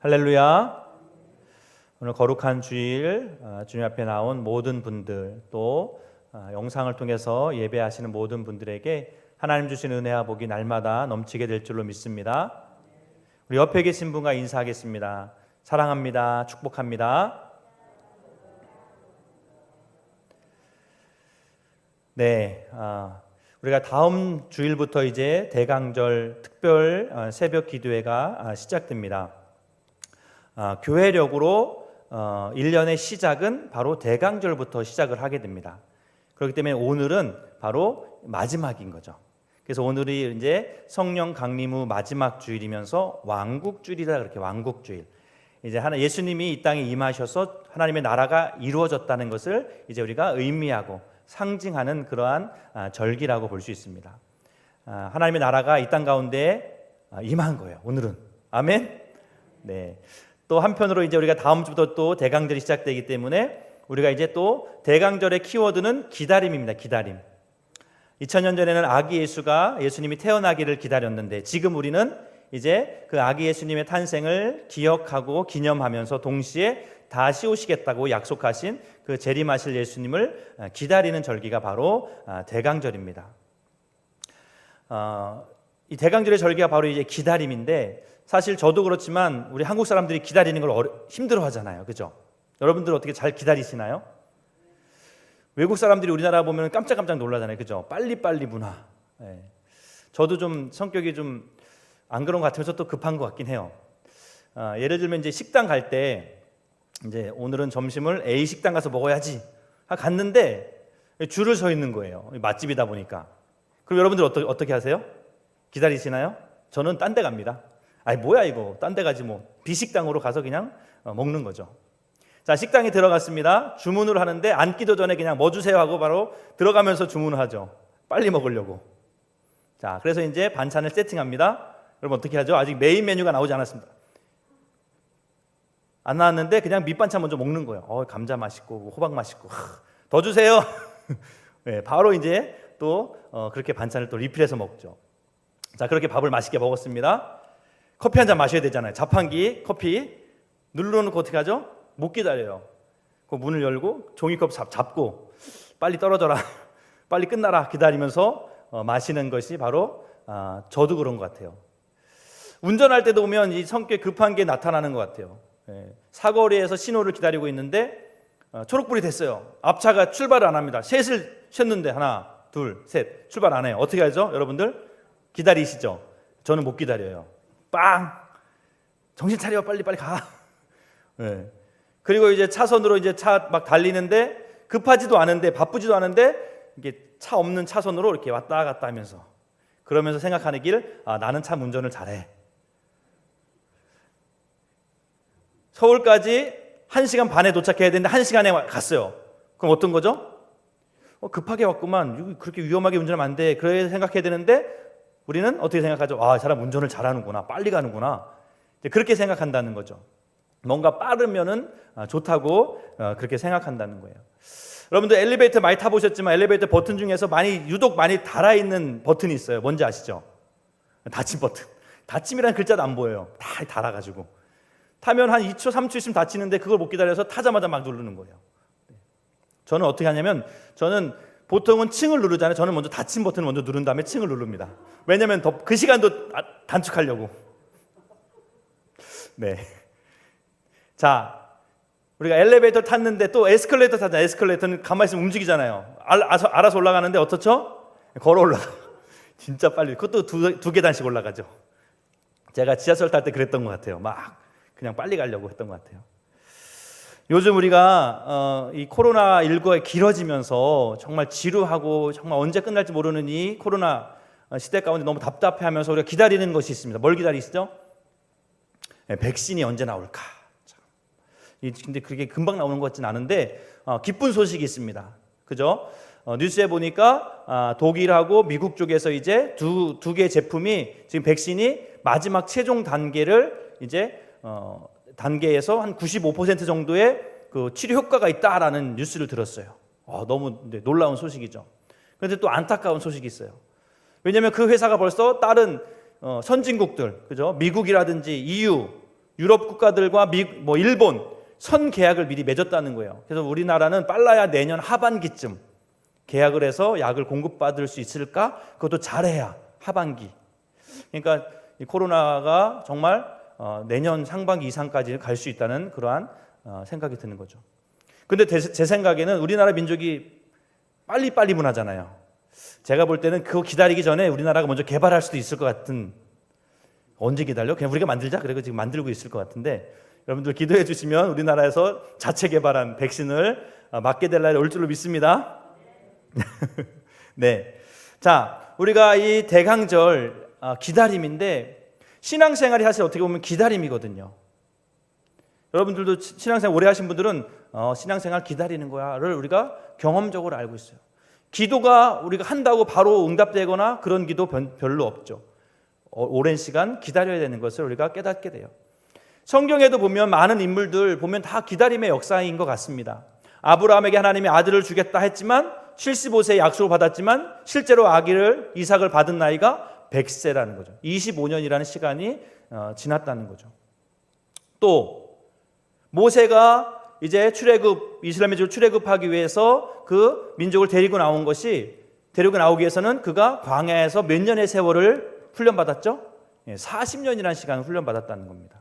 할렐루야. 오늘 거룩한 주일 주님 앞에 나온 모든 분들 또 영상을 통해서 예배하시는 모든 분들에게 하나님 주신 은혜와 복이 날마다 넘치게 될 줄로 믿습니다. 우리 옆에 계신 분과 인사하겠습니다. 사랑합니다. 축복합니다. 네, 우리가 다음 주일부터 이제 대강절 특별 새벽 기도회가 시작됩니다. 교회력으로 1년의 시작은 바로 대강절부터 시작을 하게 됩니다. 그렇기 때문에 오늘은 바로 마지막인 거죠. 그래서 오늘이 이제 성령 강림 후 마지막 주일이면서 왕국주일이다, 그렇게 왕국주일. 이제 예수님이 이 땅에 임하셔서 하나님의 나라가 이루어졌다는 것을 이제 우리가 의미하고 상징하는 그러한 절기라고 볼 수 있습니다. 하나님의 나라가 이 땅 가운데 임한 거예요. 오늘은. 아멘. 네. 또 한편으로 이제 우리가 다음 주부터 또 대강절이 시작되기 때문에 우리가 이제 또 대강절의 키워드는 기다림입니다. 기다림. 2000년 전에는 아기 예수가 예수님이 태어나기를 기다렸는데 지금 우리는 이제 그 아기 예수님의 탄생을 기억하고 기념하면서 동시에 다시 오시겠다고 약속하신 그 재림하실 예수님을 기다리는 절기가 바로 대강절입니다. 이 대강절의 절기가 바로 이제 기다림인데 사실 저도 그렇지만 우리 한국 사람들이 기다리는 걸 힘들어 하잖아요. 그죠? 여러분들 어떻게 잘 기다리시나요? 외국 사람들이 우리나라 보면 깜짝깜짝 놀라잖아요. 그죠? 빨리빨리 문화. 네. 저도 좀 성격이 좀 안 그런 것 같으면서 또 급한 것 같긴 해요. 예를 들면 이제 식당 갈 때 이제 오늘은 점심을 A 식당 가서 먹어야지 갔는데 줄을 서 있는 거예요. 맛집이다 보니까. 그럼 여러분들 어떻게 하세요? 기다리시나요? 저는 딴 데 갑니다. 아이 뭐야 이거 딴 데 가지 뭐 B식당으로 가서 그냥 먹는 거죠. 자, 식당에 들어갔습니다. 주문을 하는데 앉기도 전에 그냥 뭐 주세요 하고 바로 들어가면서 주문을 하죠. 빨리 먹으려고. 자, 그래서 이제 반찬을 세팅합니다. 여러분 어떻게 하죠? 아직 메인 메뉴가 나오지 않았습니다. 안 나왔는데 그냥 밑반찬 먼저 먹는 거예요. 감자 맛있고 호박 맛있고 더 주세요. 네, 바로 이제 또 그렇게 반찬을 또 리필해서 먹죠. 자, 그렇게 밥을 맛있게 먹었습니다. 커피 한 잔 마셔야 되잖아요. 자판기 커피 눌러놓고 어떻게 하죠? 못 기다려요. 그 문을 열고 종이컵 잡고 빨리 떨어져라, 빨리 끝나라 기다리면서 마시는 것이 바로 저도 그런 것 같아요. 운전할 때도 보면 이 성격 급한 게 나타나는 것 같아요. 사거리에서 신호를 기다리고 있는데 초록불이 됐어요. 앞차가 출발을 안 합니다. 셋을 셌는데 하나, 둘, 셋 출발 안 해요. 어떻게 하죠? 여러분들 기다리시죠? 저는 못 기다려요. 빵! 정신 차려, 빨리 가. 네. 그리고 이제 차선으로 이제 차 막 달리는데 급하지도 않은데 바쁘지도 않은데 이게 차 없는 차선으로 이렇게 왔다 갔다 하면서 그러면서 생각하는 길, 나는 참 운전을 잘해. 서울까지 1시간 반에 도착해야 되는데 1시간에 갔어요. 그럼 어떤 거죠? 급하게 왔구만. 그렇게 위험하게 운전하면 안 돼. 그래 생각해야 되는데 우리는 어떻게 생각하죠? 이 사람 운전을 잘하는구나. 빨리 가는구나. 이제 그렇게 생각한다는 거죠. 뭔가 빠르면은 좋다고 그렇게 생각한다는 거예요. 여러분들 엘리베이터 많이 타보셨지만 엘리베이터 버튼 중에서 유독 많이 달아있는 버튼이 있어요. 뭔지 아시죠? 닫힘 버튼. 닫힘이라는 글자도 안 보여요. 다 달아가지고 타면 한 2초 3초 있으면 닫히는데 그걸 못 기다려서 타자마자 막 누르는 거예요. 저는 어떻게 하냐면 저는 보통은 층을 누르잖아요. 저는 먼저 닫힘 버튼을 먼저 누른 다음에 층을 누릅니다. 왜냐하면 그 시간도 단축하려고. 네. 자, 우리가 엘리베이터 탔는데 또 에스컬레이터 타잖아요. 에스컬레이터는 가만히 있으면 움직이잖아요. 알아서 올라가는데 어떻죠? 걸어 올라가. 진짜 빨리. 그것도 두 계단씩 올라가죠. 제가 지하철 탈 때 그랬던 것 같아요. 막 그냥 빨리 가려고 했던 것 같아요. 요즘 우리가 이 코로나19가 길어지면서 정말 지루하고 정말 언제 끝날지 모르는 이 코로나 시대 가운데 너무 답답해하면서 우리가 기다리는 것이 있습니다. 뭘 기다리시죠? 백신이 언제 나올까? 근데 그게 금방 나오는 것 같지는 않은데 기쁜 소식이 있습니다. 그죠? 뉴스에 보니까 독일하고 미국 쪽에서 이제 두 개의 제품이 지금 백신이 마지막 최종 단계를 이제 단계에서 한 95% 정도의 그 치료 효과가 있다라는 뉴스를 들었어요. 너무 놀라운 소식이죠. 그런데 또 안타까운 소식이 있어요. 왜냐하면 그 회사가 벌써 다른 선진국들, 그죠? 미국이라든지 EU 유럽 국가들과 일본 선 계약을 미리 맺었다는 거예요. 그래서 우리나라는 빨라야 내년 하반기쯤 계약을 해서 약을 공급받을 수 있을까? 그것도 잘해야 하반기. 그러니까 이 코로나가 정말 내년 상반기 이상까지 갈 수 있다는 그러한 생각이 드는 거죠. 근데 제 생각에는 우리나라 민족이 빨리빨리 문화잖아요. 제가 볼 때는 그거 기다리기 전에 우리나라가 먼저 개발할 수도 있을 것 같은. 언제 기다려? 그냥 우리가 만들자. 그리고 지금 만들고 있을 것 같은데 여러분들 기도해 주시면 우리나라에서 자체 개발한 백신을 맞게 될 날이 올 줄로 믿습니다. 네. 자, 우리가 이 대강절 기다림인데 신앙생활이 사실 어떻게 보면 기다림이거든요. 여러분들도 신앙생활 오래 하신 분들은 신앙생활 기다리는 거야를 우리가 경험적으로 알고 있어요. 기도가 우리가 한다고 바로 응답되거나 그런 기도 별로 없죠. 오랜 시간 기다려야 되는 것을 우리가 깨닫게 돼요. 성경에도 보면 많은 인물들 보면 다 기다림의 역사인 것 같습니다. 아브라함에게 하나님이 아들을 주겠다 했지만 75세에 약속을 받았지만 실제로 아기를 이삭을 받은 나이가 100세라는 거죠. 25년이라는 시간이 지났다는 거죠. 또 모세가 이제 이스라엘 민족을 출애굽하기 위해서 그 민족을 데리고 나오기 위해서는 그가 광야에서 몇 년의 세월을 훈련받았죠? 40년이라는 시간을 훈련받았다는 겁니다.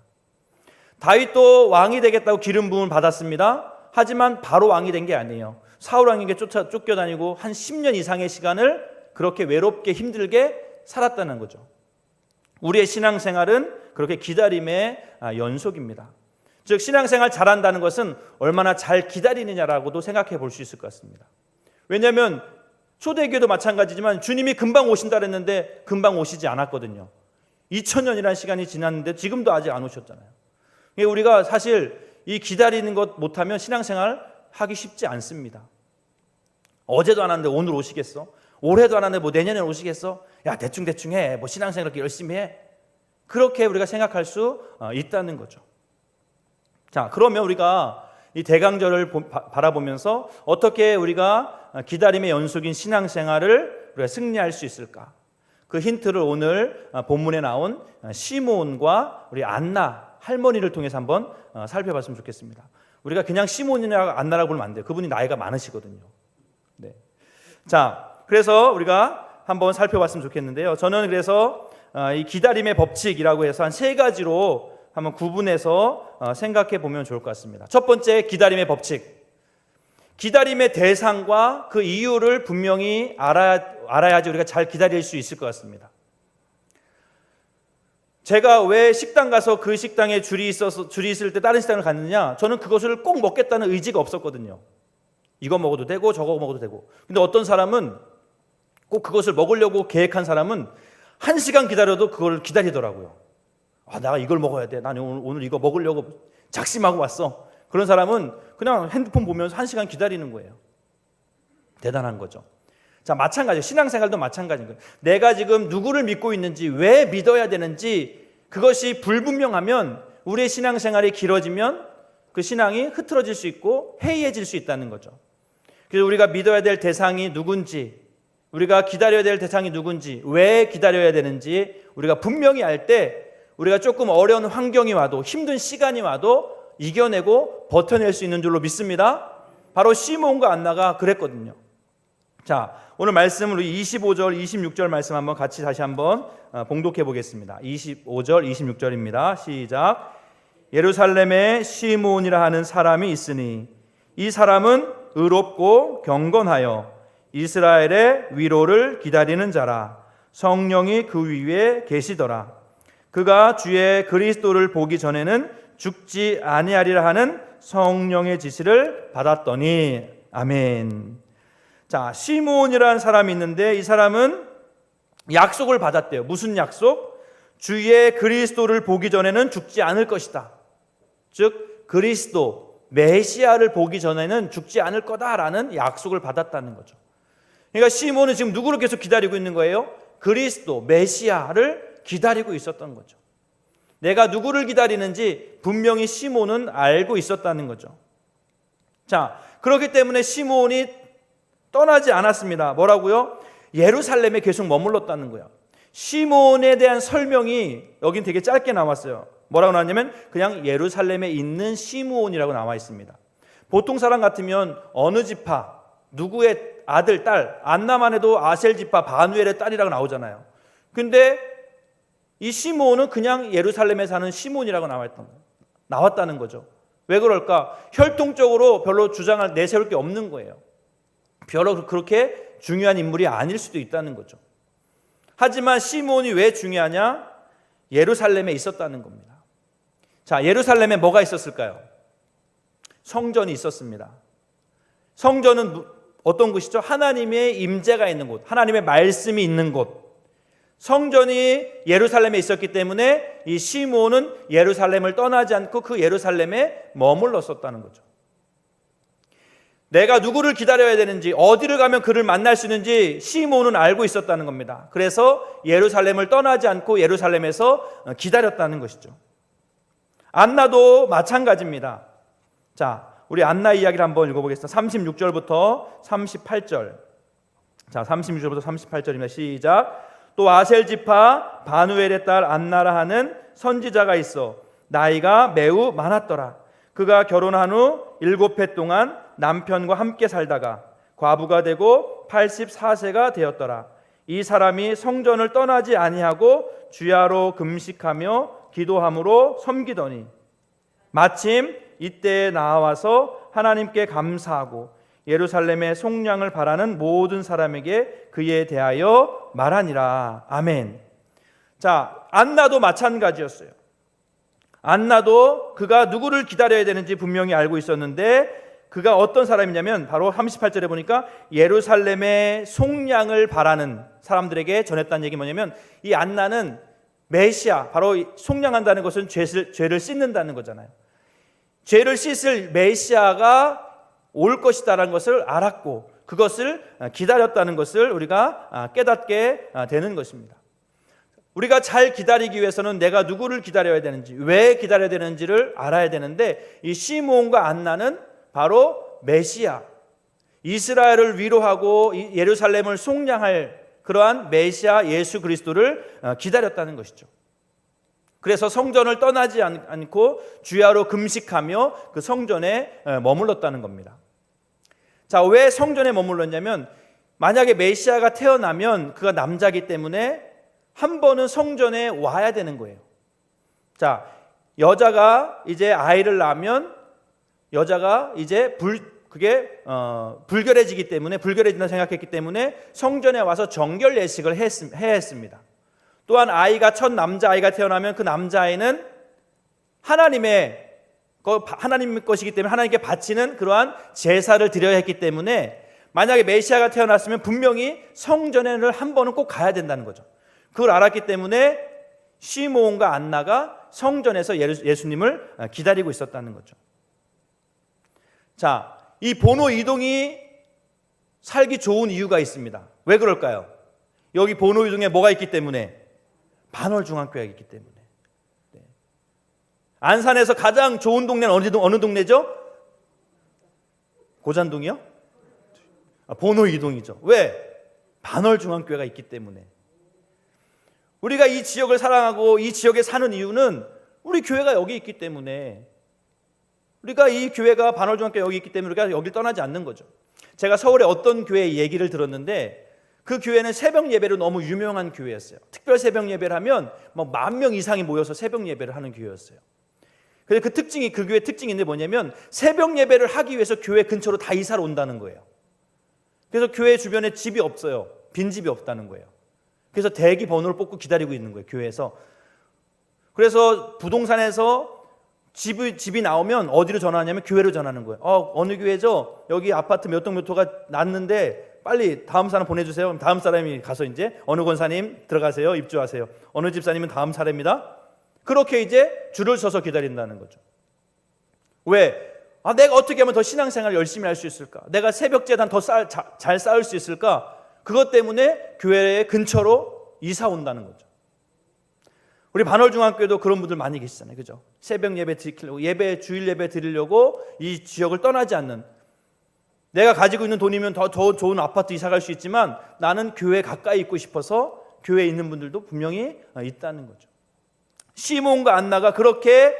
다윗도 왕이 되겠다고 기름 부음을 받았습니다. 하지만 바로 왕이 된 게 아니에요. 사울 왕에게 쫓겨다니고 한 10년 이상의 시간을 그렇게 외롭게 힘들게 살았다는 거죠. 우리의 신앙생활은 그렇게 기다림의 연속입니다. 즉 신앙생활 잘한다는 것은 얼마나 잘 기다리느냐라고도 생각해 볼 수 있을 것 같습니다. 왜냐하면 초대교회도 마찬가지지만 주님이 금방 오신다 그랬는데 금방 오시지 않았거든요. 2000년이라는 시간이 지났는데 지금도 아직 안 오셨잖아요. 우리가 사실 이 기다리는 것 못하면 신앙생활 하기 쉽지 않습니다. 어제도 안 왔는데 오늘 오시겠어? 올해도 안 왔는데 내년에 오시겠어? 야 대충 해. 신앙생활 그렇게 열심히 해. 그렇게 우리가 생각할 수 있다는 거죠. 자, 그러면 우리가 이 대강절을 바라보면서 어떻게 우리가 기다림의 연속인 신앙생활을 우리가 승리할 수 있을까? 그 힌트를 오늘 본문에 나온 시몬과 우리 안나 할머니를 통해서 한번 살펴봤으면 좋겠습니다. 우리가 그냥 시몬이나 안나라고 부르면 안 돼요. 그분이 나이가 많으시거든요. 네. 자, 그래서 우리가 한번 살펴봤으면 좋겠는데요. 저는 그래서 이 기다림의 법칙이라고 해서 한 3가지로 한번 구분해서 생각해 보면 좋을 것 같습니다. 첫 번째, 기다림의 법칙. 기다림의 대상과 그 이유를 분명히 알아야지 우리가 잘 기다릴 수 있을 것 같습니다. 제가 왜 식당 가서 그 식당에 줄이 있을 때 다른 식당을 갔느냐? 저는 그것을 꼭 먹겠다는 의지가 없었거든요. 이거 먹어도 되고 저거 먹어도 되고. 근데 어떤 사람은 꼭 그것을 먹으려고 계획한 사람은 1시간 기다려도 그걸 기다리더라고요. 내가 이걸 먹어야 돼. 나는 오늘 이거 먹으려고 작심하고 왔어. 그런 사람은 그냥 핸드폰 보면서 1시간 기다리는 거예요. 대단한 거죠. 자, 마찬가지예요. 신앙생활도 마찬가지인 거예요. 내가 지금 누구를 믿고 있는지, 왜 믿어야 되는지 그것이 불분명하면 우리의 신앙생활이 길어지면 그 신앙이 흐트러질 수 있고 해이해질 수 있다는 거죠. 그래서 우리가 믿어야 될 대상이 누군지, 우리가 기다려야 될 대상이 누군지, 왜 기다려야 되는지 우리가 분명히 알 때 우리가 조금 어려운 환경이 와도 힘든 시간이 와도 이겨내고 버텨낼 수 있는 줄로 믿습니다. 바로 시몬과 안나가 그랬거든요. 자, 오늘 말씀을 25절, 26절 말씀 한번 같이 다시 한번 봉독해 보겠습니다. 25절, 26절입니다. 시작. 예루살렘에 시몬이라 하는 사람이 있으니 이 사람은 의롭고 경건하여 이스라엘의 위로를 기다리는 자라. 성령이 그 위에 계시더라. 그가 주의 그리스도를 보기 전에는 죽지 아니하리라 하는 성령의 지시를 받았더니. 아멘. 자, 시몬이라는 사람이 있는데 이 사람은 약속을 받았대요. 무슨 약속? 주의 그리스도를 보기 전에는 죽지 않을 것이다. 즉 그리스도 메시아를 보기 전에는 죽지 않을 거다라는 약속을 받았다는 거죠. 그러니까 시몬은 지금 누구를 계속 기다리고 있는 거예요? 그리스도 메시아를 기다리고 있었던 거죠. 내가 누구를 기다리는지 분명히 시몬은 알고 있었다는 거죠. 자, 그렇기 때문에 시몬이 떠나지 않았습니다. 뭐라고요? 예루살렘에 계속 머물렀다는 거예요. 시몬에 대한 설명이 여긴 되게 짧게 나왔어요. 뭐라고 나왔냐면 그냥 예루살렘에 있는 시므온이라고 나와 있습니다. 보통 사람 같으면 어느 지파, 누구의 아들, 딸, 안나만 해도 아셀 지파 바누엘의 딸이라고 나오잖아요. 근데 이 시므온은 그냥 예루살렘에 사는 시므온이라고 나왔다는 거죠. 왜 그럴까? 혈통적으로 별로 주장을 내세울 게 없는 거예요. 별로 그렇게 중요한 인물이 아닐 수도 있다는 거죠. 하지만 시므온이 왜 중요하냐? 예루살렘에 있었다는 겁니다. 자, 예루살렘에 뭐가 있었을까요? 성전이 있었습니다. 성전은 어떤 곳이죠? 하나님의 임재가 있는 곳, 하나님의 말씀이 있는 곳. 성전이 예루살렘에 있었기 때문에 이 시므온은 예루살렘을 떠나지 않고 그 예루살렘에 머물렀었다는 거죠. 내가 누구를 기다려야 되는지, 어디를 가면 그를 만날 수 있는지 시므온은 알고 있었다는 겁니다. 그래서 예루살렘을 떠나지 않고 예루살렘에서 기다렸다는 것이죠. 안나도 마찬가지입니다. 자, 우리 안나 이야기를 한번 읽어보겠습니다. 36절부터 38절. 자, 36절부터 38절입니다. 시작. 또 아셀 지파 바누엘의 딸 안나라 하는 선지자가 있어 나이가 매우 많았더라. 그가 결혼한 후 7해 동안 남편과 함께 살다가 과부가 되고 84세가 되었더라. 이 사람이 성전을 떠나지 아니하고 주야로 금식하며 기도함으로 섬기더니 마침 이때에 나와서 하나님께 감사하고 예루살렘의 속량을 바라는 모든 사람에게 그에 대하여 말하니라. 아멘. 자, 안나도 마찬가지였어요. 안나도 그가 누구를 기다려야 되는지 분명히 알고 있었는데 그가 어떤 사람이냐면 바로 38절에 보니까 예루살렘의 속량을 바라는 사람들에게 전했다는 얘기 뭐냐면 이 안나는 메시아, 바로 속량한다는 것은 죄를 씻는다는 거잖아요. 죄를 씻을 메시아가 올 것이다라는 것을 알았고 그것을 기다렸다는 것을 우리가 깨닫게 되는 것입니다. 우리가 잘 기다리기 위해서는 내가 누구를 기다려야 되는지, 왜 기다려야 되는지를 알아야 되는데 이 시므온과 안나는 바로 메시아, 이스라엘을 위로하고 예루살렘을 속량할 그러한 메시아 예수 그리스도를 기다렸다는 것이죠. 그래서 성전을 떠나지 않고 주야로 금식하며 그 성전에 머물렀다는 겁니다. 자, 왜 성전에 머물렀냐면 만약에 메시아가 태어나면 그가 남자이기 때문에 한 번은 성전에 와야 되는 거예요. 자, 여자가 이제 아이를 낳으면 여자가 이제 불결해지기 때문에 불결해진다 생각했기 때문에 성전에 와서 정결 예식을 해야 했습니다. 또한 아이가 첫 남자아이가 태어나면 그 남자아이는 하나님의 것이기 때문에 하나님께 바치는 그러한 제사를 드려야 했기 때문에 만약에 메시아가 태어났으면 분명히 성전에를 한 번은 꼭 가야 된다는 거죠. 그걸 알았기 때문에 시므온과 안나가 성전에서 예수님을 기다리고 있었다는 거죠. 자, 이 보노 이동이 살기 좋은 이유가 있습니다. 왜 그럴까요? 여기 보노 이동에 뭐가 있기 때문에? 반월중앙교회가 있기 때문에. 네. 안산에서 가장 좋은 동네는 어느 동네죠? 고잔동이요? 보노 이동이죠. 왜? 반월중앙교회가 있기 때문에. 우리가 이 지역을 사랑하고 이 지역에 사는 이유는 우리 교회가 여기 있기 때문에, 우리가 이 교회가 반월중앙교회 여기 있기 때문에 우리가 여길 떠나지 않는 거죠. 제가 서울에 어떤 교회 얘기를 들었는데 그 교회는 새벽 예배로 너무 유명한 교회였어요. 특별 새벽 예배를 하면 뭐 10,000명 이상이 모여서 새벽 예배를 하는 교회였어요. 그래서 그 교회 특징인데 뭐냐면 새벽 예배를 하기 위해서 교회 근처로 다 이사를 온다는 거예요. 그래서 교회 주변에 집이 없어요. 빈집이 없다는 거예요. 그래서 대기 번호를 뽑고 기다리고 있는 거예요, 교회에서. 그래서 부동산에서 집이 나오면 어디로 전화하냐면 교회로 전화하는 거예요. 어느 교회죠? 여기 아파트 몇 동 몇 호가 났는데 빨리 다음 사람 보내주세요. 그럼 다음 사람이 가서 이제 어느 권사님 들어가세요. 입주하세요. 어느 집사님은 다음 차례입니다. 그렇게 이제 줄을 서서 기다린다는 거죠. 왜? 내가 어떻게 하면 더 신앙생활 열심히 할 수 있을까? 내가 새벽 제단 더 잘 쌓을 수 있을까? 그것 때문에 교회 근처로 이사 온다는 거죠. 우리 반월중앙교회도 그런 분들 많이 계시잖아요. 그죠? 새벽 예배 드리려고, 주일 예배 드리려고 이 지역을 떠나지 않는, 내가 가지고 있는 돈이면 더 좋은 아파트 이사 갈 수 있지만 나는 교회 가까이 있고 싶어서 교회에 있는 분들도 분명히 있다는 거죠. 시몬과 안나가 그렇게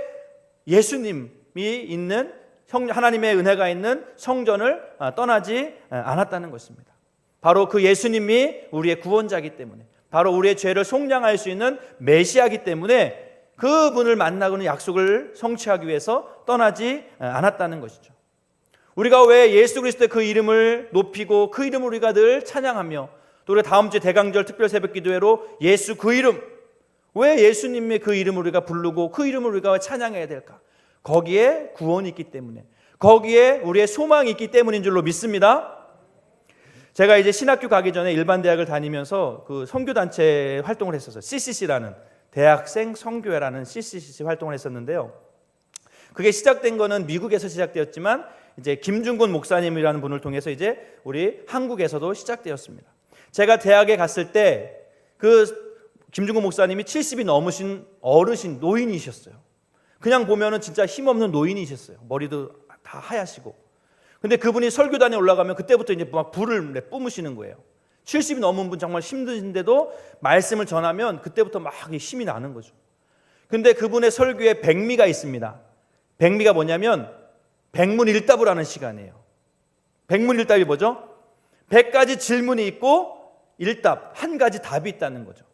예수님이 있는 하나님의 은혜가 있는 성전을 떠나지 않았다는 것입니다. 바로 그 예수님이 우리의 구원자이기 때문에, 바로 우리의 죄를 속량할 수 있는 메시아이기 때문에 그분을 만나고는 약속을 성취하기 위해서 떠나지 않았다는 것이죠. 우리가 왜 예수 그리스도의 그 이름을 높이고 그 이름을 우리가 늘 찬양하며, 또 우리가 다음 주에 대강절 특별 새벽 기도회로 예수 그 이름, 왜 예수님의 그 이름을 우리가 부르고 그 이름을 우리가 찬양해야 될까? 거기에 구원이 있기 때문에, 거기에 우리의 소망이 있기 때문인 줄로 믿습니다. 제가 이제 신학교 가기 전에 일반 대학을 다니면서 그 선교단체 활동을 했었어요. CCC라는, 대학생 선교회라는 CCC 활동을 했었는데요. 그게 시작된 거는 미국에서 시작되었지만 이제 김중곤 목사님이라는 분을 통해서 이제 우리 한국에서도 시작되었습니다. 제가 대학에 갔을 때 그 김중곤 목사님이 70이 넘으신 어르신 노인이셨어요. 그냥 보면은 진짜 힘없는 노인이셨어요. 머리도 다 하얗시고. 근데 그분이 설교단에 올라가면 그때부터 이제 막 불을 뿜으시는 거예요. 70이 넘은 분 정말 힘드신데도 말씀을 전하면 그때부터 막 힘이 나는 거죠. 근데 그분의 설교에 백미가 있습니다. 백미가 뭐냐면 백문일답을 하는 시간이에요. 백문일답이 뭐죠? 100가지 질문이 있고 일답, 한 가지 답이 있다는 거죠.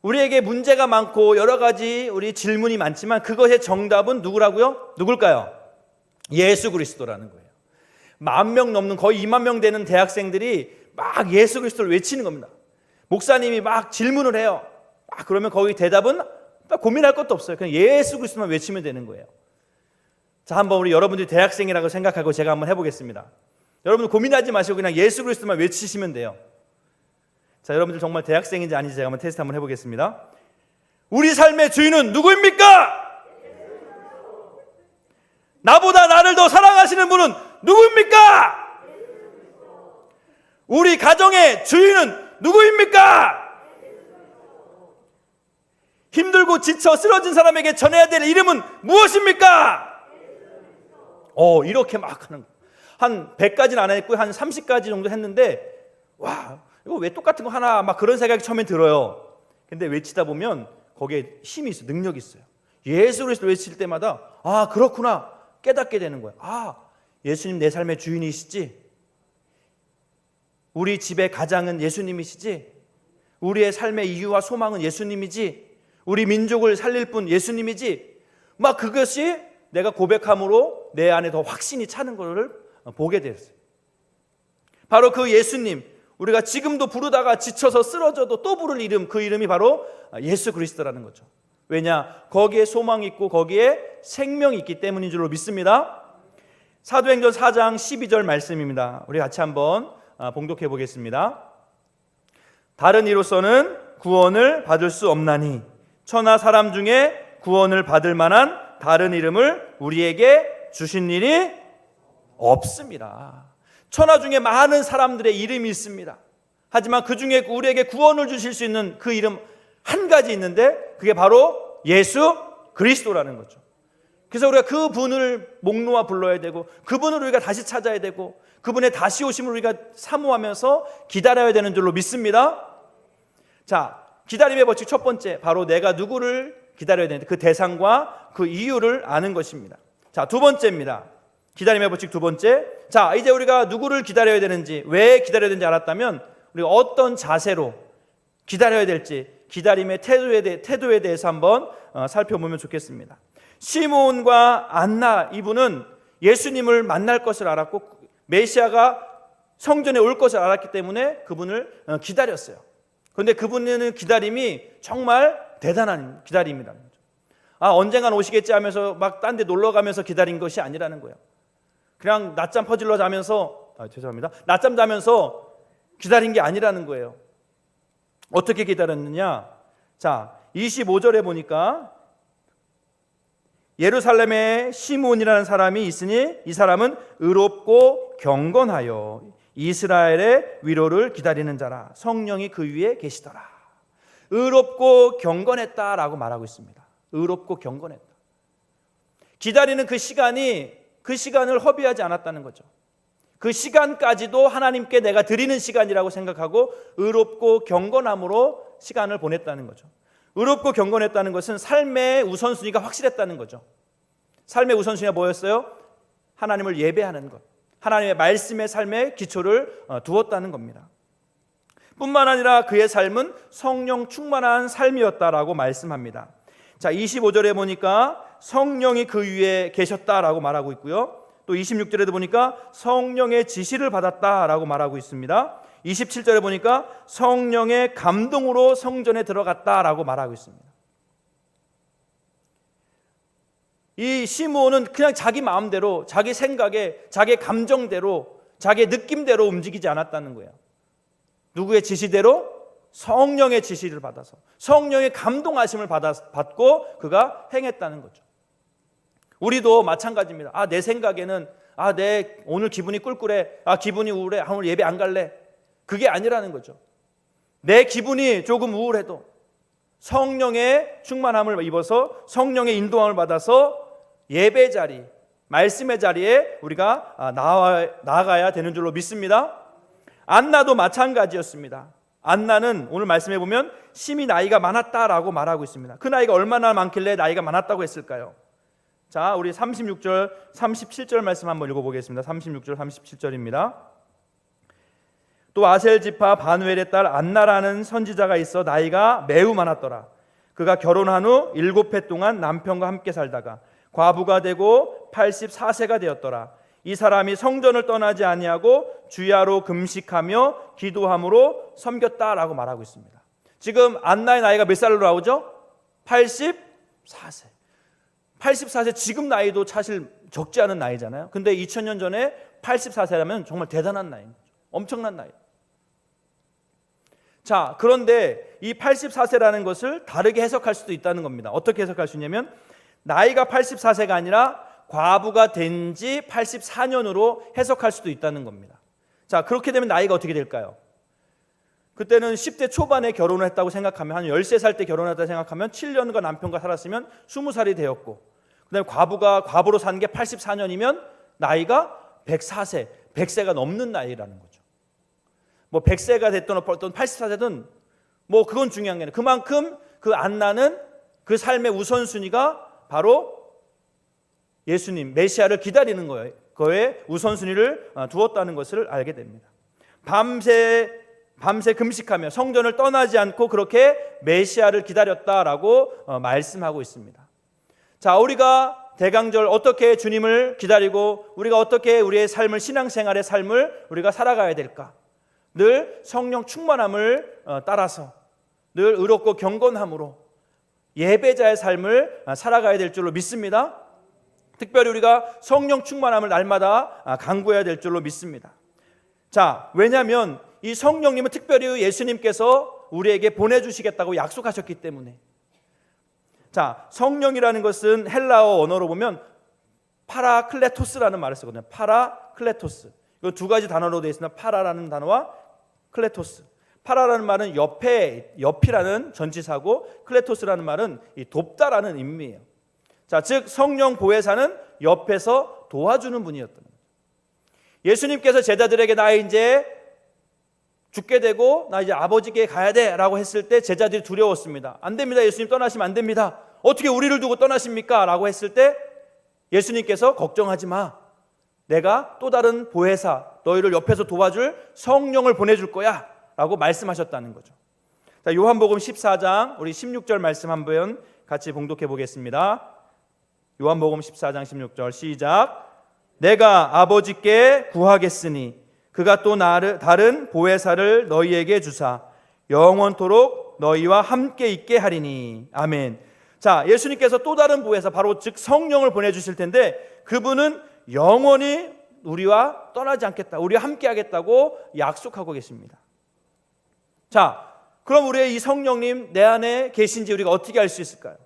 우리에게 문제가 많고 여러 가지 우리 질문이 많지만 그것의 정답은 누구라고요? 누굴까요? 예수 그리스도라는 거예요. 10,000명 넘는, 거의 20,000명 되는 대학생들이 막 예수 그리스도를 외치는 겁니다. 목사님이 막 질문을 해요. 그러면 거기 대답은 고민할 것도 없어요. 그냥 예수 그리스도만 외치면 되는 거예요. 자, 한번 우리 여러분들이 대학생이라고 생각하고 제가 한번 해보겠습니다. 여러분들 고민하지 마시고 그냥 예수 그리스도만 외치시면 돼요. 자, 여러분들 정말 대학생인지 아닌지 제가 한번 테스트 한번 해보겠습니다. 우리 삶의 주인은 누구입니까? 나보다 나를 더 사랑하시는 분은 누구입니까? 우리 가정의 주인은 누구입니까? 힘들고 지쳐 쓰러진 사람에게 전해야 될 이름은 무엇입니까? 이렇게 막 하는 거. 한 100가지는 안 했고 한 30가지 정도 했는데, 와, 이거 왜 똑같은 거 하나, 막 그런 생각이 처음에 들어요. 근데 외치다 보면 거기에 힘이 있어요. 능력이 있어요. 예수 그리스도 외칠 때마다 그렇구나 깨닫게 되는 거예요. 예수님 내 삶의 주인이시지, 우리 집의 가장은 예수님이시지, 우리의 삶의 이유와 소망은 예수님이지, 우리 민족을 살릴 분 예수님이지, 막 그것이 내가 고백함으로 내 안에 더 확신이 차는 것을 보게 됐어요. 바로 그 예수님, 우리가 지금도 부르다가 지쳐서 쓰러져도 또 부를 이름, 그 이름이 바로 예수 그리스도라는 거죠. 왜냐? 거기에 소망이 있고 거기에 생명이 있기 때문인 줄로 믿습니다. 사도행전 4장 12절 말씀입니다. 우리 같이 한번 봉독해 보겠습니다. 다른 이로서는 구원을 받을 수 없나니 천하 사람 중에 구원을 받을 만한 다른 이름을 우리에게 주신 일이 없습니다. 천하 중에 많은 사람들의 이름이 있습니다. 하지만 그 중에 우리에게 구원을 주실 수 있는 그 이름 한 가지 있는데 그게 바로 예수 그리스도라는 거죠. 그래서 우리가 그분을 목 놓아 불러야 되고 그분을 우리가 다시 찾아야 되고 그분의 다시 오심을 우리가 사모하면서 기다려야 되는 줄로 믿습니다. 자, 기다림의 법칙 첫 번째, 바로 내가 누구를 기다려야 되는데 그 대상과 그 이유를 아는 것입니다. 자, 두 번째입니다. 기다림의 법칙 두 번째. 자, 이제 우리가 누구를 기다려야 되는지, 왜 기다려야 되는지 알았다면 우리가 어떤 자세로 기다려야 될지, 기다림의 태도에 대해서 한번 살펴보면 좋겠습니다. 시몬과 안나, 이분은 예수님을 만날 것을 알았고 메시아가 성전에 올 것을 알았기 때문에 그분을 기다렸어요. 그런데 그분의 기다림이 정말 대단한 기다림이라는 거죠. 언젠간 오시겠지 하면서 막 딴 데 놀러 가면서 기다린 것이 아니라는 거예요. 그냥 낮잠 퍼질러 자면서 낮잠 자면서 기다린 게 아니라는 거예요. 어떻게 기다렸느냐? 자, 25절에 보니까 예루살렘에 시몬이라는 사람이 있으니 이 사람은 의롭고 경건하여 이스라엘의 위로를 기다리는 자라. 성령이 그 위에 계시더라. 의롭고 경건했다라고 말하고 있습니다. 의롭고 경건했다. 기다리는 그 시간을 허비하지 않았다는 거죠. 그 시간까지도 하나님께 내가 드리는 시간이라고 생각하고 의롭고 경건함으로 시간을 보냈다는 거죠. 의롭고 경건했다는 것은 삶의 우선순위가 확실했다는 거죠. 삶의 우선순위가 뭐였어요? 하나님을 예배하는 것, 하나님의 말씀의 삶의 기초를 두었다는 겁니다. 뿐만 아니라 그의 삶은 성령 충만한 삶이었다라고 말씀합니다. 자, 25절에 보니까 성령이 그 위에 계셨다라고 말하고 있고요. 또 26절에도 보니까 성령의 지시를 받았다라고 말하고 있습니다. 27절에 보니까 성령의 감동으로 성전에 들어갔다라고 말하고 있습니다. 이 시므온은 그냥 자기 마음대로, 자기 생각에, 자기 감정대로, 자기 느낌대로 움직이지 않았다는 거예요. 누구의 지시대로? 성령의 지시를 받아서, 성령의 감동하심을 받고 그가 행했다는 거죠. 우리도 마찬가지입니다. 내 생각에는 내 오늘 기분이 꿀꿀해, 기분이 우울해, 오늘 예배 안 갈래. 그게 아니라는 거죠. 내 기분이 조금 우울해도 성령의 충만함을 입어서 성령의 인도함을 받아서 예배 자리, 말씀의 자리에 우리가 나아가야 되는 줄로 믿습니다. 안나도 마찬가지였습니다. 안나는 오늘 말씀해 보면 심히 나이가 많았다라고 말하고 있습니다. 그 나이가 얼마나 많길래 나이가 많았다고 했을까요? 자, 우리 36절, 37절 말씀 한번 읽어보겠습니다. 36절, 37절입니다. 또 아셀 지파 바누엘의 딸 안나라는 선지자가 있어 나이가 매우 많았더라. 그가 결혼한 후 7해 동안 남편과 함께 살다가 과부가 되고 84세가 되었더라. 이 사람이 성전을 떠나지 아니하고 주야로 금식하며 기도함으로 섬겼다라고 말하고 있습니다. 지금 안나의 나이가 몇 살로 나오죠? 84세. 84세, 지금 나이도 사실 적지 않은 나이잖아요. 근데 2000년 전에 84세라면 정말 대단한 나이인 거죠. 엄청난 나이. 자, 그런데 이 84세라는 것을 다르게 해석할 수도 있다는 겁니다. 어떻게 해석할 수 있냐면 나이가 84세가 아니라 과부가 된 지 84년으로 해석할 수도 있다는 겁니다. 자, 그렇게 되면 나이가 어떻게 될까요? 그때는 10대 초반에 결혼을 했다고 생각하면, 한 13살 때 결혼했다고 생각하면 7년간 남편과 살았으면 20살이 되었고, 그 다음에 과부로 산 게 84년이면 나이가 104세, 100세가 넘는 나이라는 거죠. 뭐 100세가 됐든 어떤 84세든 뭐 그건 중요한 게 아니라 그만큼 그 안나는 그 삶의 우선순위가 바로 예수님, 메시아를 기다리는 거에 우선순위를 두었다는 것을 알게 됩니다. 밤새 금식하며 성전을 떠나지 않고 그렇게 메시아를 기다렸다라고 말씀하고 있습니다. 자, 우리가 대강절 어떻게 주님을 기다리고 우리가 어떻게 우리의 삶을, 신앙생활의 삶을 우리가 살아가야 될까? 늘 성령 충만함을 따라서 늘 의롭고 경건함으로 예배자의 삶을 살아가야 될 줄로 믿습니다. 특별히 우리가 성령 충만함을 날마다 간구해야 될 줄로 믿습니다. 자, 왜냐하면 이 성령님은 특별히 예수님께서 우리에게 보내주시겠다고 약속하셨기 때문에. 자, 성령이라는 것은 헬라어 언어로 보면 파라클레토스라는 말을 쓰거든요. 파라클레토스. 이 두 가지 단어로 되어 있습니다. 파라라는 단어와 클레토스. 파라라는 말은 옆이라는 전치사고, 클레토스라는 말은 돕다라는 의미예요. 자, 즉 성령 보혜사는 옆에서 도와주는 분이었던 거예요. 예수님께서 제자들에게 나 이제 죽게 되고 나 이제 아버지께 가야 돼라고 했을 때 제자들이 두려웠습니다. 안 됩니다. 예수님 떠나시면 안 됩니다. 어떻게 우리를 두고 떠나십니까? 라고 했을 때 예수님께서 걱정하지 마. 내가 또 다른 보혜사, 너희를 옆에서 도와줄 성령을 보내줄 거야 라고 말씀하셨다는 거죠. 자, 요한복음 14장 우리 16절 말씀 한번 같이 봉독해 보겠습니다. 요한복음 14장 16절 시작. 내가 아버지께 구하겠으니 그가 또 다른 보혜사를 너희에게 주사 영원토록 너희와 함께 있게 하리니. 아멘. 자, 예수님께서 또 다른 보혜사, 바로 즉 성령을 보내주실 텐데 그분은 영원히 우리와 떠나지 않겠다, 우리와 함께 하겠다고 약속하고 계십니다. 자, 그럼 우리의 이 성령님 내 안에 계신지 우리가 어떻게 알 수 있을까요?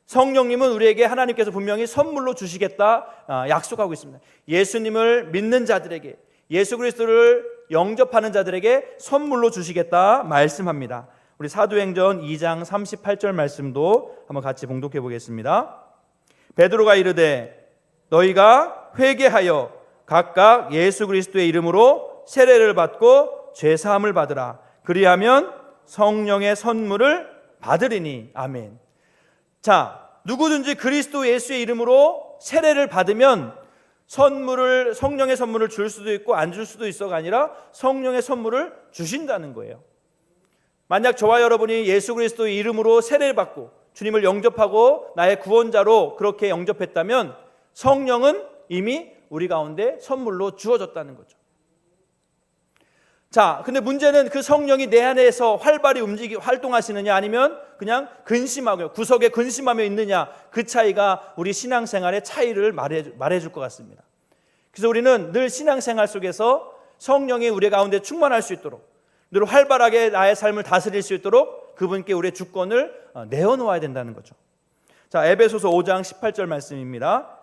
성령님은 우리에게 하나님께서 분명히 선물로 주시겠다 약속하고 있습니다. 예수님을 믿는 자들에게, 예수 그리스도를 영접하는 자들에게 선물로 주시겠다 말씀합니다. 우리 사도행전 2장 38절 말씀도 한번 같이 봉독해 보겠습니다. 베드로가 이르되 너희가 회개하여 각각 예수 그리스도의 이름으로 세례를 받고 죄 사함을 받으라. 그리하면 성령의 선물을 받으리니. 아멘. 자, 누구든지 그리스도 예수의 이름으로 세례를 받으면 성령의 선물을 줄 수도 있고 안 줄 수도 있어가 아니라 성령의 선물을 주신다는 거예요. 만약 저와 여러분이 예수 그리스도의 이름으로 세례를 받고 주님을 영접하고 나의 구원자로 그렇게 영접했다면 성령은 이미 우리 가운데 선물로 주어졌다는 거죠. 자, 근데 문제는 그 성령이 내 안에서 활발히 활동하시느냐 아니면 그냥 근심하고 구석에 근심하며 있느냐, 그 차이가 우리 신앙생활의 차이를 말해줄 것 같습니다. 그래서 우리는 늘 신앙생활 속에서 성령이 우리 가운데 충만할 수 있도록, 늘 활발하게 나의 삶을 다스릴 수 있도록 그분께 우리의 주권을 내어놓아야 된다는 거죠. 자, 에베소서 5장 18절 말씀입니다.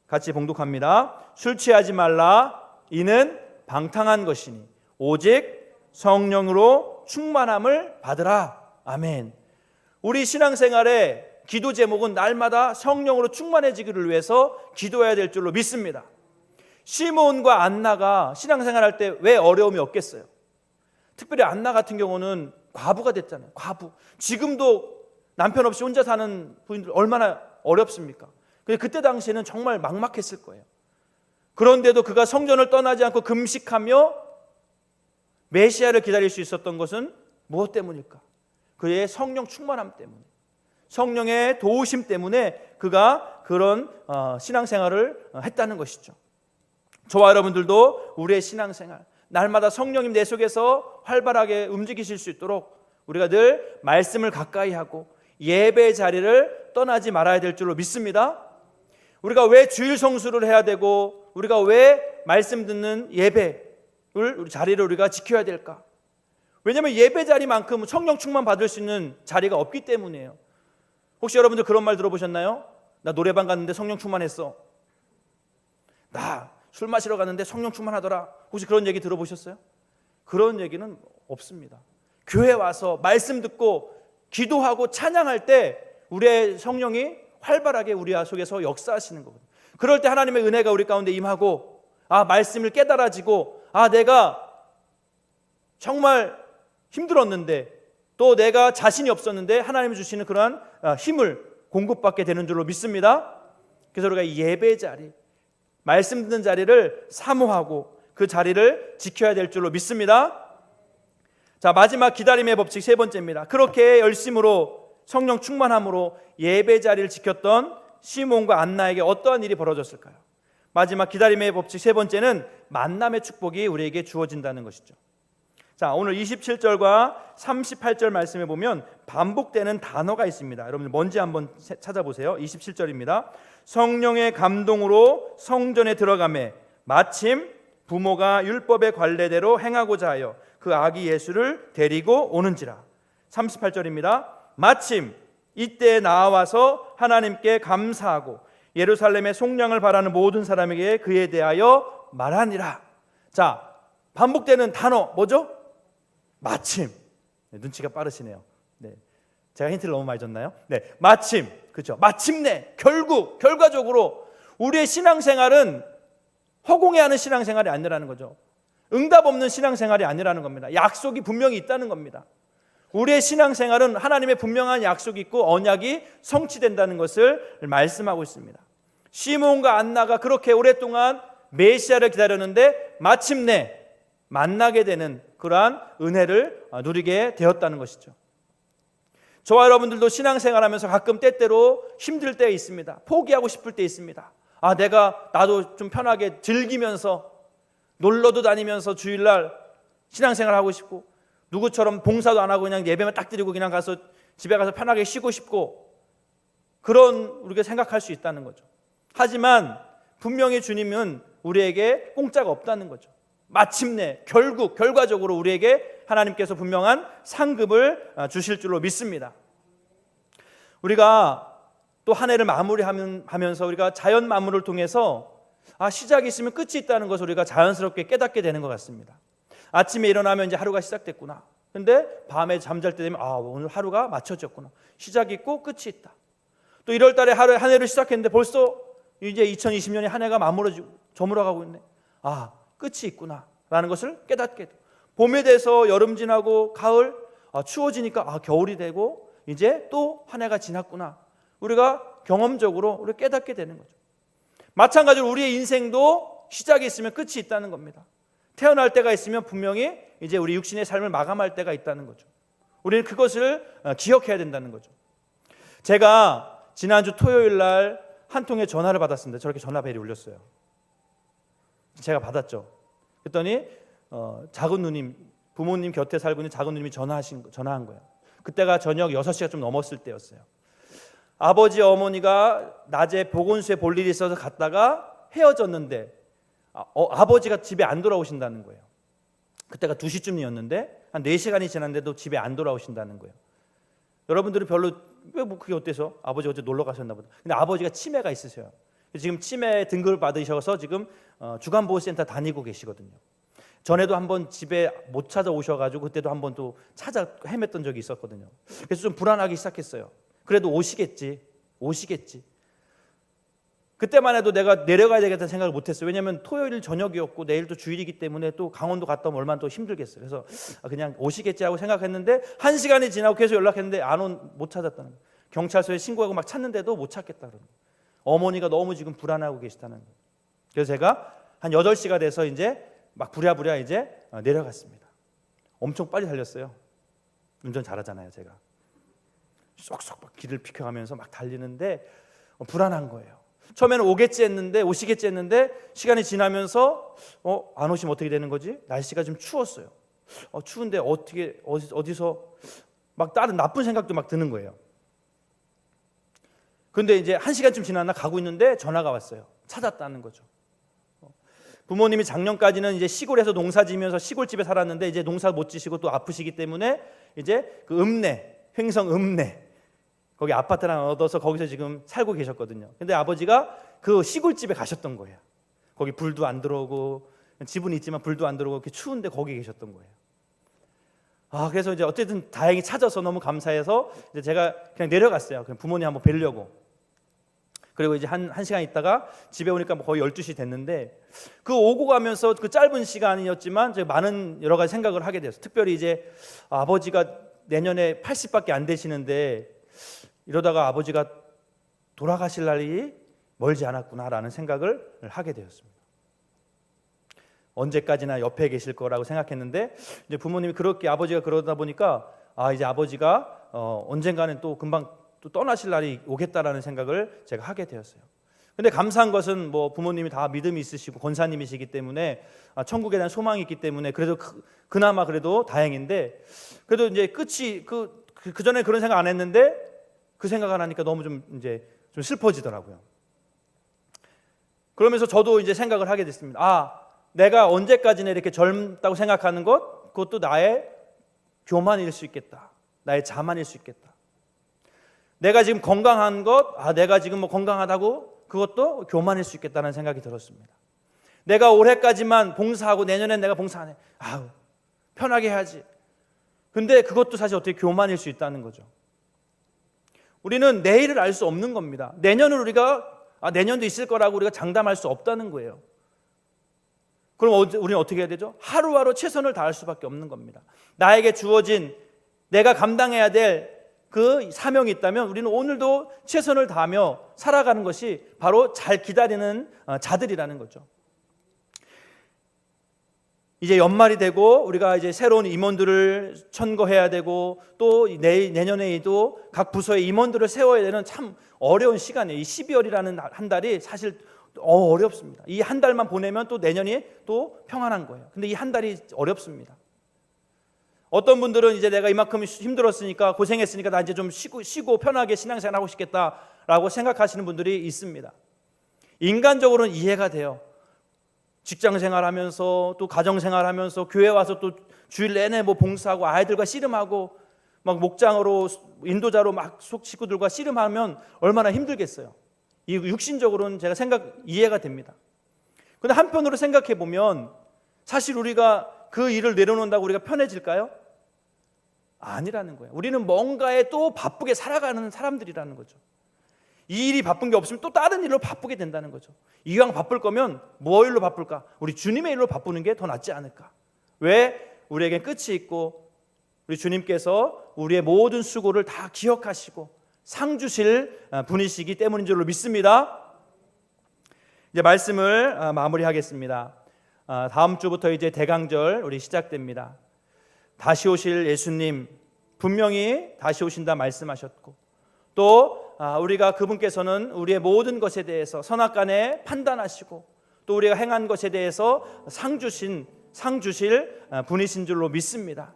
같이 봉독합니다. 술 취하지 말라. 이는 방탕한 것이니 오직 성령으로 충만함을 받으라. 아멘. 우리 신앙생활의 기도 제목은 날마다 성령으로 충만해지기를 위해서 기도해야 될 줄로 믿습니다. 시므온과 안나가 신앙생활할 때 왜 어려움이 없겠어요? 특별히 안나 같은 경우는 과부가 됐잖아요. 과부. 지금도 남편 없이 혼자 사는 부인들 얼마나 어렵습니까? 그때 당시에는 정말 막막했을 거예요. 그런데도 그가 성전을 떠나지 않고 금식하며 메시아를 기다릴 수 있었던 것은 무엇 때문일까? 그의 성령 충만함 때문에, 성령의 도우심 때문에 그가 그런 신앙생활을 했다는 것이죠. 저와 여러분들도 우리의 신앙생활 날마다 성령님 내 속에서 활발하게 움직이실 수 있도록 우리가 늘 말씀을 가까이 하고 예배 자리를 떠나지 말아야 될 줄로 믿습니다. 우리가 왜 주일 성수를 해야 되고 우리가 왜 말씀 듣는 예배를 자리를 우리가 지켜야 될까? 왜냐하면 예배 자리만큼 성령 충만 받을 수 있는 자리가 없기 때문이에요. 혹시 여러분들 그런 말 들어보셨나요? 나 노래방 갔는데 성령 충만했어. 나 술 마시러 갔는데 성령 충만하더라. 혹시 그런 얘기 들어보셨어요? 그런 얘기는 없습니다. 교회 와서 말씀 듣고 기도하고 찬양할 때 우리의 성령이 활발하게 우리 속에서 역사하시는 거거든요. 그럴 때 하나님의 은혜가 우리 가운데 임하고 말씀을 깨달아지고 내가 정말 힘들었는데 또 내가 자신이 없었는데 하나님이 주시는 그러한 힘을 공급받게 되는 줄로 믿습니다. 그래서 우리가 예배 자리, 말씀 듣는 자리를 사모하고 그 자리를 지켜야 될 줄로 믿습니다. 자, 마지막 기다림의 법칙 세 번째입니다. 그렇게 열심으로 성령 충만함으로 예배 자리를 지켰던 시몬과 안나에게 어떠한 일이 벌어졌을까요? 마지막 기다림의 법칙 세 번째는 만남의 축복이 우리에게 주어진다는 것이죠. 자, 오늘 27절과 38절 말씀에 보면 반복되는 단어가 있습니다. 여러분들 뭔지 한번 찾아보세요. 27절입니다. 성령의 감동으로 성전에 들어가매 마침 부모가 율법의 관례대로 행하고자 하여 그 아기 예수를 데리고 오는지라. 38절입니다. 마침 이때 나와서 하나님께 감사하고 예루살렘의 속량을 바라는 모든 사람에게 그에 대하여 말하니라. 자, 반복되는 단어 뭐죠? 마침. 눈치가 빠르시네요. 네. 제가 힌트를 너무 많이 줬나요? 네, 마침. 그렇죠. 마침내, 결국, 결과적으로 우리의 신앙생활은 허공에하는 신앙생활이 아니라는 거죠. 응답 없는 신앙생활이 아니라는 겁니다. 약속이 분명히 있다는 겁니다. 우리의 신앙생활은 하나님의 분명한 약속이 있고 언약이 성취된다는 것을 말씀하고 있습니다. 시몬과 안나가 그렇게 오랫동안 메시아를 기다렸는데 마침내 만나게 되는 그러한 은혜를 누리게 되었다는 것이죠. 저와 여러분들도 신앙생활하면서 가끔 때때로 힘들 때 있습니다. 포기하고 싶을 때 있습니다. 나도 좀 편하게 즐기면서 놀러도 다니면서 주일날 신앙생활하고 싶고 누구처럼 봉사도 안 하고 그냥 예배만 딱 드리고 그냥 가서 집에 가서 편하게 쉬고 싶고 그런 우리가 생각할 수 있다는 거죠. 하지만 분명히 주님은 우리에게 공짜가 없다는 거죠. 마침내 결국 결과적으로 우리에게 하나님께서 분명한 상급을 주실 줄로 믿습니다. 우리가 또 한 해를 마무리하면서 우리가 자연 만물을 통해서 시작이 있으면 끝이 있다는 것을 우리가 자연스럽게 깨닫게 되는 것 같습니다. 아침에 일어나면 이제 하루가 시작됐구나. 근데 밤에 잠잘 때 되면 오늘 하루가 맞춰졌구나. 시작이 있고 끝이 있다. 또 1월 달에 한 해를 시작했는데 벌써 이제 2020년이 한 해가 저물어가고 있네. 끝이 있구나 라는 것을 깨닫게 돼요. 봄에 돼서 여름 지나고 가을 추워지니까 겨울이 되고 이제 또 한 해가 지났구나. 우리가 경험적으로 우리가 깨닫게 되는 거죠. 마찬가지로 우리의 인생도 시작이 있으면 끝이 있다는 겁니다. 태어날 때가 있으면 분명히 이제 우리 육신의 삶을 마감할 때가 있다는 거죠. 우리는 그것을 기억해야 된다는 거죠. 제가 지난주 토요일 날 한 통의 전화를 받았습니다. 저렇게 전화벨이 울렸어요. 제가 받았죠. 그랬더니 작은 누님, 부모님 곁에 살고 있는 작은 누님이 전화한 거예요. 그때가 저녁 6시가 좀 넘었을 때였어요. 아버지 어머니가 낮에 보건소에 볼 일이 있어서 갔다가 헤어졌는데 아버지가 집에 안 돌아오신다는 거예요. 그때가 2시쯤이었는데 한 4시간이 지났는데도 집에 안 돌아오신다는 거예요. 여러분들은 별로 왜 뭐 그게 어때서? 아버지 어제 놀러 가셨나 보다. 근데 아버지가 치매가 있으세요. 지금 치매 등급을 받으셔서 지금 주간보호센터 다니고 계시거든요. 전에도 한번 집에 못 찾아오셔가지고 그때도 한번 또 찾아 헤맸던 적이 있었거든요. 그래서 좀 불안하기 시작했어요. 그래도 오시겠지. 그때만 해도 내가 내려가야 되겠다는 생각을 못했어요. 왜냐하면 토요일 저녁이었고 내일도 주일이기 때문에 또 강원도 갔다 오면 얼마나 또 힘들겠어요. 그래서 그냥 오시겠지 하고 생각했는데 1시간이 지나고 계속 연락했는데 못 찾았다는 거예요. 경찰서에 신고하고 막 찾는데도 못 찾겠다 그러는 거예요. 어머니가 너무 지금 불안하고 계시다는 거예요. 그래서 제가 한 8시가 돼서 이제 막 부랴부랴 이제 내려갔습니다. 엄청 빨리 달렸어요. 운전 잘하잖아요, 제가. 쏙쏙 막 길을 비켜가면서 막 달리는데 불안한 거예요. 처음에는 오시겠지 했는데 시간이 지나면서 안 오시면 어떻게 되는 거지? 날씨가 좀 추웠어요. 추운데 어디서 막 다른 나쁜 생각도 막 드는 거예요. 근데 이제 1시간쯤 지났나 가고 있는데 전화가 왔어요. 찾았다는 거죠. 부모님이 작년까지는 이제 시골에서 농사 지면서 시골집에 살았는데 이제 농사 못 지시고 또 아프시기 때문에 이제 그 횡성 읍내 거기 아파트를 하나 얻어서 거기서 지금 살고 계셨거든요. 근데 아버지가 그 시골집에 가셨던 거예요. 거기 불도 안 들어오고 집은 있지만 불도 안 들어오고 이렇게 추운데 거기 계셨던 거예요. 그래서 이제 어쨌든 다행히 찾아서 너무 감사해서 이제 제가 그냥 내려갔어요. 그냥 부모님 한번 뵈려고. 그리고 이제 한 시간 있다가 집에 오니까 거의 12시 됐는데 그 오고 가면서 그 짧은 시간이었지만 제가 많은 여러 가지 생각을 하게 됐어요. 특별히 이제 아버지가 내년에 80밖에 안 되시는데 이러다가 아버지가 돌아가실 날이 멀지 않았구나라는 생각을 하게 되었습니다. 언제까지나 옆에 계실 거라고 생각했는데 이제 부모님이 그렇게 아버지가 그러다 보니까 이제 아버지가 언젠가는 또 금방 또 떠나실 날이 오겠다라는 생각을 제가 하게 되었어요. 근데 감사한 것은 뭐 부모님이 다 믿음이 있으시고 권사님이시기 때문에 천국에 대한 소망이 있기 때문에 그래도 그나마 그래도 다행인데 그래도 이제 끝이 그 전에 그런 생각 안 했는데 그 생각을 하니까 너무 좀 슬퍼지더라고요. 그러면서 저도 이제 생각을 하게 됐습니다. 내가 언제까지나 이렇게 젊다고 생각하는 것, 그것도 나의 교만일 수 있겠다. 나의 자만일 수 있겠다. 내가 지금 건강한 것, 내가 지금 뭐 건강하다고 그것도 교만일 수 있겠다는 생각이 들었습니다. 내가 올해까지만 봉사하고 내년엔 내가 봉사 안 해. 편하게 해야지. 근데 그것도 사실 어떻게 교만일 수 있다는 거죠. 우리는 내일을 알 수 없는 겁니다. 내년을 우리가 내년도 있을 거라고 우리가 장담할 수 없다는 거예요. 그럼 우리는 어떻게 해야 되죠? 하루하루 최선을 다할 수밖에 없는 겁니다. 나에게 주어진 내가 감당해야 될 그 사명이 있다면 우리는 오늘도 최선을 다하며 살아가는 것이 바로 잘 기다리는 자들이라는 거죠. 이제 연말이 되고 우리가 이제 새로운 임원들을 천거해야 되고 또 내년에도 각 부서의 임원들을 세워야 되는 참 어려운 시간이에요. 이 12월이라는 한 달이 사실 어렵습니다. 이 한 달만 보내면 또 내년이 또 평안한 거예요. 근데 이 한 달이 어렵습니다. 어떤 분들은 이제 내가 이만큼 힘들었으니까 고생했으니까 나 이제 좀 쉬고 편하게 신앙생활 하고 싶겠다라고 생각하시는 분들이 있습니다. 인간적으로는 이해가 돼요. 직장생활하면서 또 가정생활하면서 교회 와서 또 주일 내내 뭐 봉사하고 아이들과 씨름하고 막 목장으로 인도자로 막 식구들과 씨름하면 얼마나 힘들겠어요. 이 육신적으로는 제가 이해가 됩니다. 그런데 한편으로 생각해 보면 사실 우리가 그 일을 내려놓는다고 우리가 편해질까요? 아니라는 거예요. 우리는 뭔가에 또 바쁘게 살아가는 사람들이라는 거죠. 이 일이 바쁜 게 없으면 또 다른 일로 바쁘게 된다는 거죠. 이왕 바쁠 거면 뭐 일로 바쁠까? 우리 주님의 일로 바쁘는 게 더 낫지 않을까? 왜? 우리에겐 끝이 있고 우리 주님께서 우리의 모든 수고를 다 기억하시고 상 주실 분이시기 때문인 줄로 믿습니다. 이제 말씀을 마무리하겠습니다. 다음 주부터 이제 대강절 우리 시작됩니다. 다시 오실 예수님 분명히 다시 오신다 말씀하셨고, 또 우리가 그분께서는 우리의 모든 것에 대해서 선악간에 판단하시고, 또 우리가 행한 것에 대해서 상 주실 분이신 줄로 믿습니다.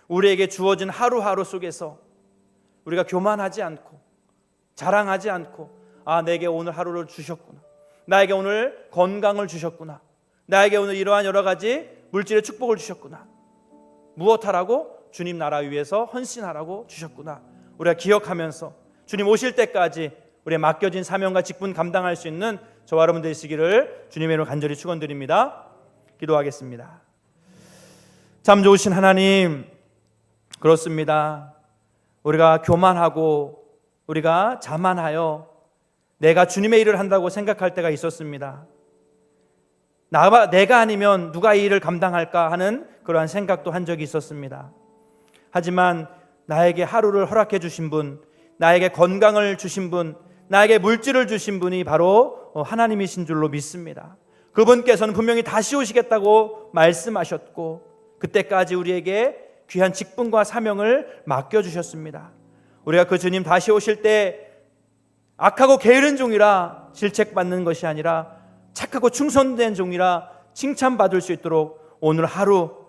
우리에게 주어진 하루하루 속에서 우리가 교만하지 않고 자랑하지 않고, 내게 오늘 하루를 주셨구나, 나에게 오늘 건강을 주셨구나, 나에게 오늘 이러한 여러 가지 물질의 축복을 주셨구나, 무엇하라고? 주님 나라 위해서 헌신하라고 주셨구나, 우리가 기억하면서 주님 오실 때까지 우리의 맡겨진 사명과 직분 감당할 수 있는 저와 여러분 되시기를 주님의 이름으로 간절히 축원드립니다. 기도하겠습니다. 참 좋으신 하나님, 그렇습니다. 우리가 교만하고 우리가 자만하여 내가 주님의 일을 한다고 생각할 때가 있었습니다. 내가 아니면 누가 이 일을 감당할까 하는 그러한 생각도 한 적이 있었습니다. 하지만 나에게 하루를 허락해 주신 분, 나에게 건강을 주신 분, 나에게 물질을 주신 분이 바로 하나님이신 줄로 믿습니다. 그분께서는 분명히 다시 오시겠다고 말씀하셨고, 그때까지 우리에게 귀한 직분과 사명을 맡겨주셨습니다. 우리가 그 주님 다시 오실 때 악하고 게으른 종이라 질책받는 것이 아니라 착하고 충성된 종이라 칭찬받을 수 있도록 오늘 하루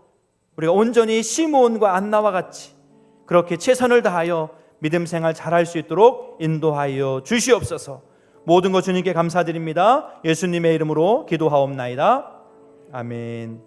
우리가 온전히 시므온과 안나와 같이 그렇게 최선을 다하여 믿음 생활 잘할 수 있도록 인도하여 주시옵소서. 모든 것 주님께 감사드립니다. 예수님의 이름으로 기도하옵나이다. 아멘.